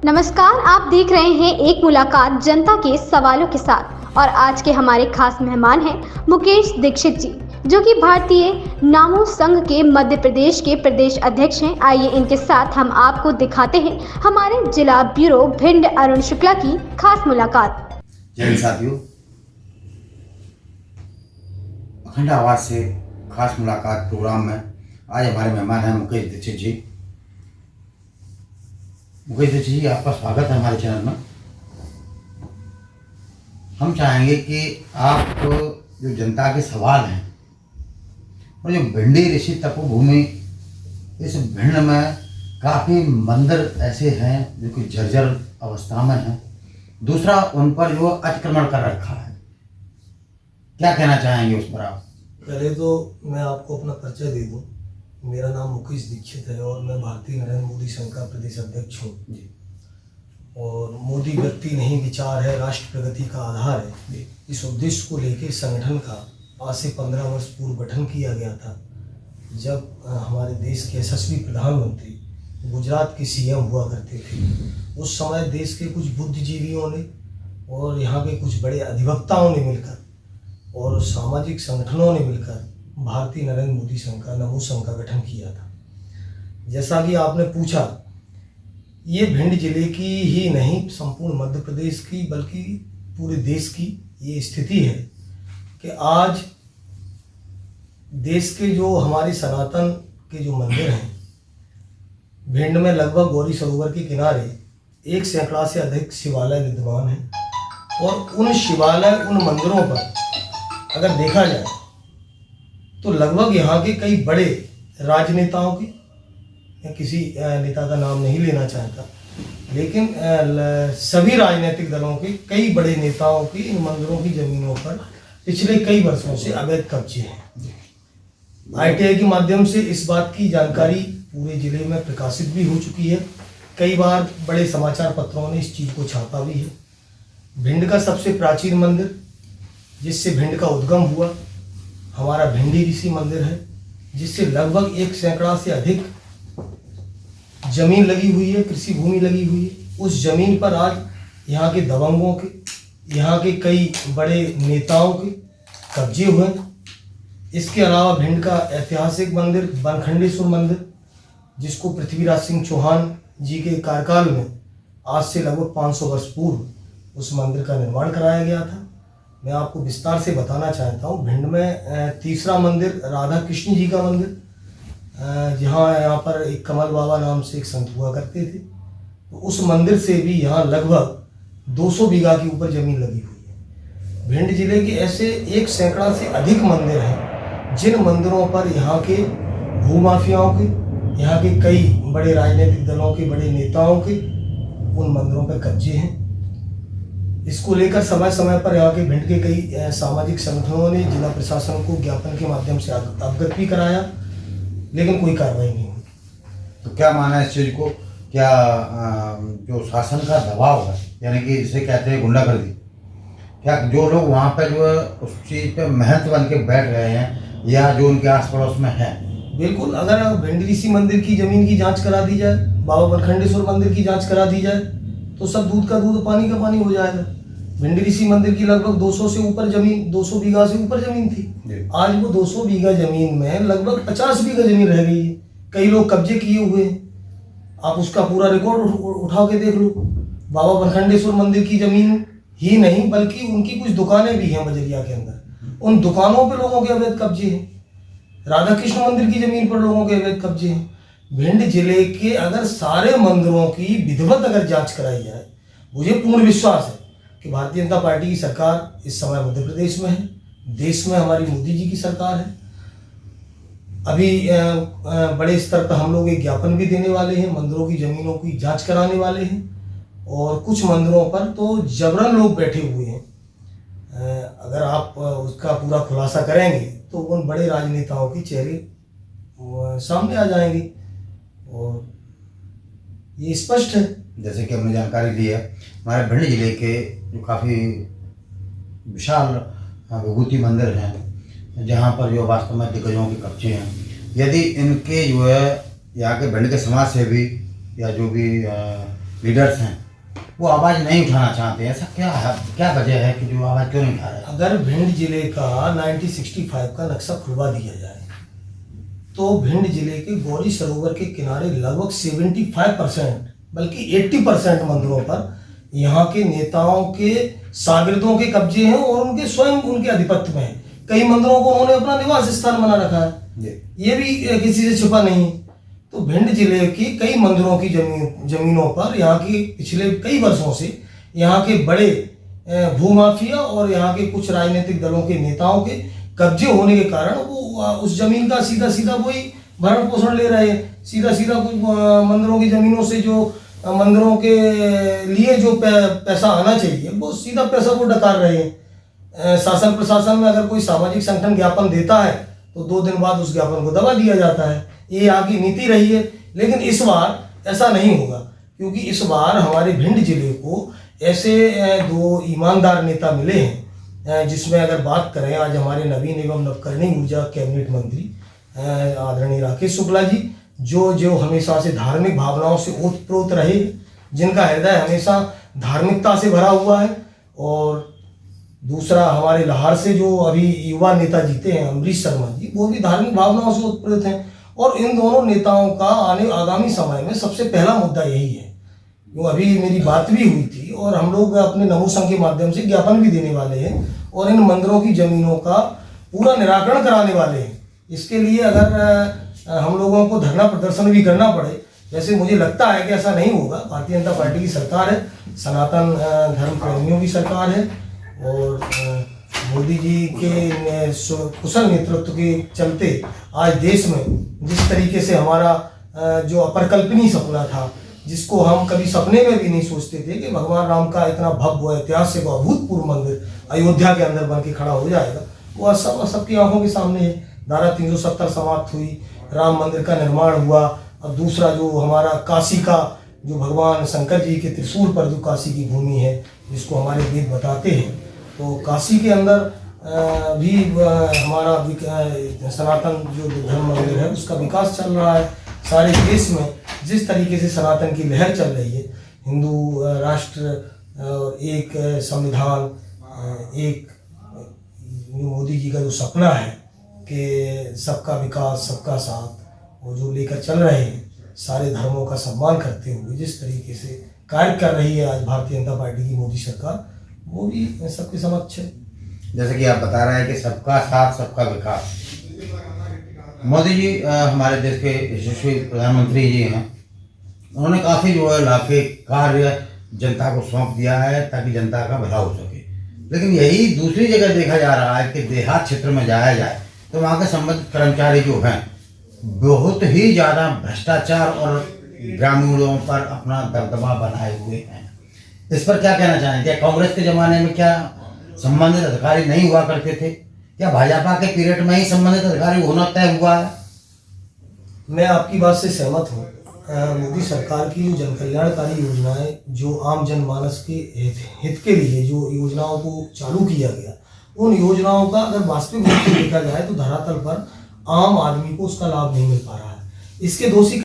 नमस्कार, आप देख रहे हैं एक मुलाकात जनता के सवालों के साथ और आज के हमारे खास मेहमान हैं मुकेश दीक्षित जी, जो कि भारतीय नामो संघ के मध्य प्रदेश के प्रदेश अध्यक्ष हैं। आइए इनके साथ हम आपको दिखाते हैं हमारे जिला ब्यूरो भिंड अरुण शुक्ला की खास मुलाकात। जय साथियों, अखंड आवाज से खास मुलाकात प्रोग्राम में आज हमारे मेहमान हैं मुकेश दीक्षित जी। मुकेश दीक्षित जी, आपका स्वागत है हमारे चैनल में। हम चाहेंगे कि आप जो जनता के सवाल हैं और जो भिंडी ऋषि तपोभूमि, इस भिंड में काफ़ी मंदिर ऐसे हैं जो कि जर्जर अवस्था में हैं, दूसरा उन पर जो अतिक्रमण कर रखा है, क्या कहना चाहेंगे उस पर आप? पहले तो मैं आपको अपना परिचय दे दूं। मेरा नाम मुकेश दीक्षित है और मैं भारतीय नरेंद्र मोदी संघ का प्रदेश अध्यक्ष हूँ। और मोदी व्यक्ति नहीं विचार है, राष्ट्र प्रगति का आधार है। इस उद्देश्य को लेकर संगठन का आज से 15 वर्ष पूर्व गठन किया गया था, जब हमारे देश के यशस्वी प्रधानमंत्री गुजरात के सीएम हुआ करते थे। उस समय देश के कुछ बुद्धिजीवियों ने और यहाँ के कुछ बड़े अधिवक्ताओं ने मिलकर और सामाजिक संगठनों ने मिलकर भारतीय नरेंद्र मोदी संघ का नमो संघ का गठन किया था। जैसा कि आपने पूछा, ये भिंड जिले की ही नहीं, संपूर्ण मध्य प्रदेश की बल्कि पूरे देश की ये स्थिति है कि आज देश के जो हमारे सनातन के जो मंदिर हैं, भिंड में लगभग गौरी सरोवर के किनारे 1 सैकड़ा से अधिक शिवालय विद्यमान हैं। और उन शिवालय, उन मंदिरों पर अगर देखा जाए तो लगभग यहाँ के कई बड़े राजनेताओं की, मैं किसी नेता का नाम नहीं लेना चाहता, लेकिन सभी राजनीतिक दलों के कई बड़े नेताओं की इन मंदिरों की जमीनों पर पिछले कई वर्षों से अवैध कब्जे हैं। आईटीआई के माध्यम से इस बात की जानकारी पूरे जिले में प्रकाशित भी हो चुकी है। कई बार बड़े समाचार पत्रों ने इस चीज़ को छापा भी है। भिंड का सबसे प्राचीन मंदिर, जिससे भिंड का उद्गम हुआ, हमारा भिंडी ऋषि मंदिर है, जिससे लगभग 1 सैकड़ा से अधिक जमीन लगी हुई है, कृषि भूमि लगी हुई है। उस जमीन पर आज यहाँ के दबंगों के, यहाँ के कई बड़े नेताओं के कब्जे हुए हैं। इसके अलावा भिंड का ऐतिहासिक मंदिर बनखंडेश्वर मंदिर, जिसको पृथ्वीराज सिंह चौहान जी के कार्यकाल में आज से लगभग 500 वर्ष पूर्व उस मंदिर का निर्माण कराया गया था। मैं आपको विस्तार से बताना चाहता हूँ। भिंड में तीसरा मंदिर राधा कृष्ण जी का मंदिर, जहाँ यहाँ पर एक कमल बाबा नाम से एक संत हुआ करते थे, तो उस मंदिर से भी यहाँ लगभग 200 बीघा के ऊपर जमीन लगी हुई है। भिंड जिले के ऐसे 1 सैकड़ा से अधिक मंदिर हैं, जिन मंदिरों पर यहाँ के भूमाफियाओं के, यहाँ के कई बड़े राजनीतिक दलों के बड़े नेताओं के उन मंदिरों पर कब्जे हैं। इसको लेकर समय समय पर यहाँ के भिंड के कई सामाजिक संगठनों ने जिला प्रशासन को ज्ञापन के माध्यम से अवगत भी कराया, लेकिन कोई कार्रवाई नहीं हुई। तो क्या माना है इस चीज़ को? क्या जो शासन का दबाव है, यानी कि जिसे कहते हैं गुंडागर्दी, क्या जो लोग वहाँ पे जो है उस चीज़ पे महंत बन के बैठ गए हैं, या जो उनके आस पड़ोस में हैं? बिल्कुल, अगर भिंड ऋषि मंदिर की जमीन की जांच करा दी जाए, बाबा बनखंडेश्वर मंदिर की जांच करा दी जाए, तो सब दूध का दूध पानी का पानी हो जाएगा। भिंड ऋषि मंदिर की लगभग 200 से ऊपर जमीन, 200 बीघा से ऊपर जमीन थी। आज वो 200 बीघा जमीन में लगभग 50 बीघा जमीन रह गई है। कई लोग कब्जे किए हुए हैं। आप उसका पूरा रिकॉर्ड उठा के देख लो। बाबा बनखंडेश्वर मंदिर की जमीन ही नहीं, बल्कि उनकी कुछ दुकानें भी हैं बजरिया के अंदर, उन दुकानों पर लोगों के अवैध कब्जे हैं। राधा कृष्ण मंदिर की जमीन पर लोगों के अवैध कब्जे हैं। भिंड जिले के अगर सारे मंदिरों की विधिवत अगर जांच कराई जाए, मुझे पूर्ण विश्वास है कि भारतीय जनता पार्टी की सरकार इस समय मध्य प्रदेश में है, देश में हमारी मोदी जी की सरकार है। अभी बड़े स्तर पर हम लोग एक ज्ञापन भी देने वाले हैं, मंदिरों की जमीनों की जांच कराने वाले हैं। और कुछ मंदिरों पर तो जबरन लोग बैठे हुए हैं। अगर आप उसका पूरा खुलासा करेंगे तो उन बड़े राजनेताओं के चेहरे सामने आ जाएंगे और ये स्पष्ट है। जैसे कि हमने जानकारी दी है, हमारे भिंड जिले के जो काफ़ी विशाल विभूति मंदिर हैं, जहाँ पर जो वास्तव में दिग्गजों के कब्जे हैं, यदि इनके जो है यहाँ के भिंड के समाज सेवी या जो भी लीडर्स हैं वो आवाज़ नहीं उठाना चाहते हैं? ऐसा क्या है, क्या वजह है कि जो आवाज़ क्यों नहीं उठा रहे? अगर भिंड जिले का 1965 का नक्शा खुलवा दिया जाए तो भिंड जिले के गौरी सरोवर के किनारे लगभग 75% बल्कि 80% मंदिरों पर यहाँ के नेताओं के शागिर्दों के कब्जे हैं और उनके स्वयं उनके आधिपत्य में है। कई मंदिरों को उन्होंने अपना निवास स्थान बना रखा है, ये भी किसी से छिपा नहीं। तो भिंड जिले की कई मंदिरों की जमीनों पर यहाँ की पिछले कई वर्षों से यहाँ के बड़े भूमाफिया और यहाँ के कुछ राजनीतिक दलों के नेताओं के कब्जे होने के कारण वो उस जमीन का सीधा सीधा वही भरण पोषण ले रहे हैं। सीधा सीधा कुछ मंदिरों की जमीनों से जो मंदिरों के लिए जो पैसा आना चाहिए वो सीधा पैसा वो डकार रहे हैं। शासन प्रशासन में अगर कोई सामाजिक संगठन ज्ञापन देता है तो 2 दिन बाद उस ज्ञापन को दबा दिया जाता है। ये यहाँ की नीति रही है। लेकिन इस बार ऐसा नहीं होगा, क्योंकि इस बार हमारे भिंड जिले को ऐसे 2 ईमानदार नेता मिले हैं, जिसमें अगर बात करें आज हमारे नवीन एवं नवकरणीय ऊर्जा कैबिनेट मंत्री आदरणीय राकेश शुक्ला जी, जो हमेशा से धार्मिक भावनाओं से ओतप्रोत रहे, जिनका हृदय हमेशा धार्मिकता से भरा हुआ है। और दूसरा हमारे लाहौर से जो अभी युवा नेता जीते हैं अमरीश शर्मा जी, वो भी धार्मिक भावनाओं से ओतप्रोत हैं। और इन दोनों नेताओं का आगामी समय में सबसे पहला मुद्दा यही है। जो अभी मेरी बात भी हुई थी और हम लोग अपने नमो संघ के माध्यम से ज्ञापन भी देने वाले हैं और इन मंदिरों की जमीनों का पूरा निराकरण कराने वाले हैं। इसके लिए अगर हम लोगों को धरना प्रदर्शन भी करना पड़े, वैसे मुझे लगता है कि ऐसा नहीं होगा। भारतीय जनता पार्टी की सरकार है, सनातन धर्म प्रेमियों की सरकार है और मोदी जी के कुशल नेतृत्व के चलते आज देश में जिस तरीके से हमारा जो अपरिकल्पनीय सपना था, जिसको हम कभी सपने में भी नहीं सोचते थे कि भगवान राम का इतना भव्य ऐतिहासिक और अभूतपूर्व मंदिर अयोध्या के अंदर बन के खड़ा हो जाएगा, वो आज सबकी आंखों के सामने है। धारा 370 समाप्त हुई, राम मंदिर का निर्माण हुआ। अब दूसरा जो हमारा काशी का, जो भगवान शंकर जी के त्रिशूल पर जो काशी की भूमि है, जिसको हमारे वेद बताते हैं, तो काशी के अंदर भी हमारा सनातन जो धर्म मंदिर है उसका विकास चल रहा है। सारे देश में जिस तरीके से सनातन की लहर चल रही है, हिंदू राष्ट्र और एक संविधान, एक मोदी जी का जो सपना है कि सबका विकास सबका साथ, वो जो लेकर चल रहे हैं, सारे धर्मों का सम्मान करते हुए जिस तरीके से कार्य कर रही है आज भारतीय जनता पार्टी की मोदी सरकार, वो भी सबके समक्ष है। जैसे कि आप बता रहे हैं कि सबका साथ सबका विकास, मोदी जी हमारे देश के यशस्वी प्रधानमंत्री जी हैं, उन्होंने काफ़ी जो है लाभे कार्य जनता को सौंप दिया है ताकि जनता का भला हो सके। लेकिन यही दूसरी जगह देखा जा रहा है कि देहात क्षेत्र में जाया जाए तो वहाँ के संबंधित कर्मचारी जो हैं बहुत ही ज़्यादा भ्रष्टाचार और ग्रामीणों पर अपना दबदबा बनाए हुए हैं। इस पर क्या कहना चाहेंगे? क्या कांग्रेस के ज़माने में क्या संबंधित अधिकारी नहीं हुआ करते थे? क्या भाजपा के पीरियड में ही संबंधित अधिकारी होना तय हुआ है? मैं आपकी बात से सहमत हूँ। मोदी सरकार की जो जन कल्याणकारी योजनाएं, जो आम जनमानस के हित के लिए जो योजनाओं को चालू किया गया, उन योजनाओं का अगर वास्तविक रूप से देखा जाए तो धरातल पर आम आदमी को उसका लाभ नहीं मिल पा रहा है। इसके दोषी